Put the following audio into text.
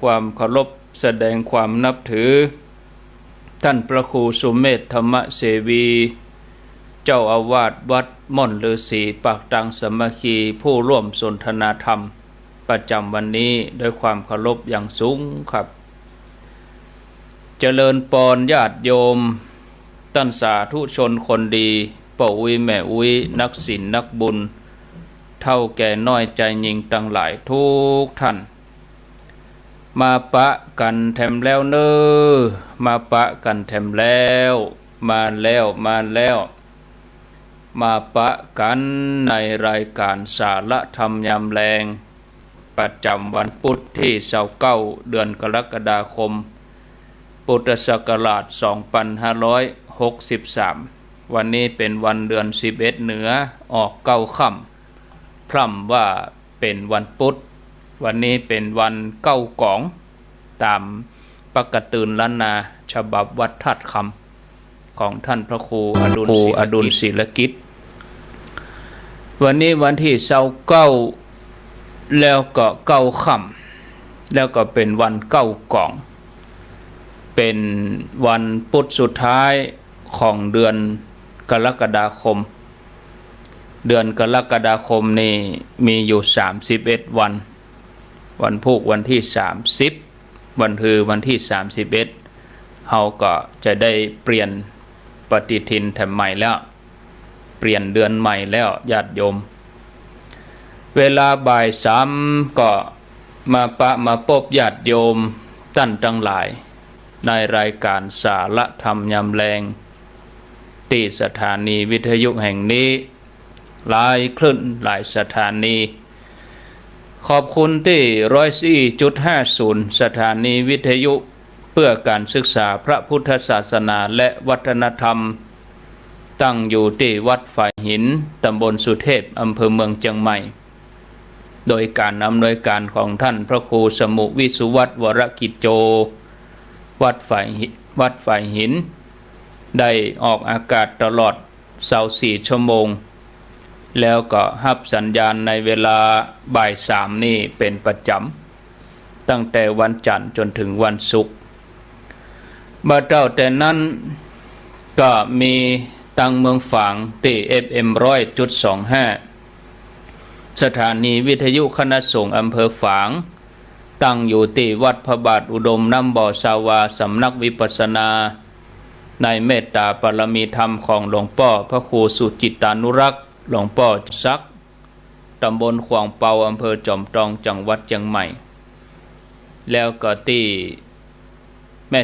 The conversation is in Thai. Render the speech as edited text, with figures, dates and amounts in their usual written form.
ความเคารพแสดงความนับถือท่านพระครูสุเมธธรรมเสวีเจ้าอาวาสวัดม่อนฤาษีปากตังสามัคคีผู้ร่วมสนทนาธรรมประจำวันนี้ด้วยความเคารพอย่างสูงครับเจริญปอนญาติโยมท่านสาธุชนคนดีป่าอุ้ยแม่อุ้ยนักศีลนักบุญเท่าแก่น้อยใจยิงตั้งหลายทุกท่านมาปะกันแถมแล้วเนอมาปะกันแถมแล้วมาปะกันในรายการสาระธรรมยามแรงประจำวันพุธที่29เดือนกรกฎาคมพุทธศักราช2563วันนี้เป็นวันเดือน11เหนือออก9ค่ำพร่ำว่าเป็นวันพุธวันนี้เป็นวันเก้ากองตามปกติล้านนาฉบับวัดธาตุคำของท่านพระครูอดุลศิลกิจวันนี้วันที่29แล้วก็เก้าค่ำแล้วก็เป็นวันเก้ากองเป็นวันพุธสุดท้ายของเดือนกรกฎาคมเดือนกรกฎาคมนี่มีอยู่31วันวันพุธวันที่30วันคือวันที่31เฮาก็จะได้เปลี่ยนปฏิทินแถมใหม่แล้วเปลี่ยนเดือนใหม่แล้วญาติโยมเวลาบ่าย3ก็มาพบญาติโยมท่านทั้งหลายในรายการสาระธรรมยามแรงที่สถานีวิทยุแห่งนี้หลายคลื่นหลายสถานีขอบคุณที่104.50สถานีวิทยุเพื่อการศึกษาพระพุทธศาสนาและวัฒนธรรมตั้งอยู่ที่วัดฝ่ายหินตำบลสุเทพอำเภอเมืองเชียงใหม่โดยการอำนวยการของท่านพระครูสมุวิสุวัตวรกิจโจวัดฝ่ายหินได้ออกอากาศตลอด24ชั่วโมงแล้วก็รับสัญญาณในเวลาบ่าย3นี่เป็นประจำตั้งแต่วันจันทร์จนถึงวันศุกร์บัดเจ้าแต่นั้นก็มีตังเมืองฝางที่ FM 100.25 สถานีวิทยุคณะสงฆ์อำเภอฝางตั้งอยู่ที่วัดพระบาทอุดมน้ำบ่อสาวาสำนักวิปัสสนาในเมตตาปรมีธรรมของหลวงพ่อพระครูสุจิตานุรักษ์หลวงพ่อซักตำบลขวางเปาอำเภอจอมทองจังหวัดเชียงใหม่แล้วก็ที่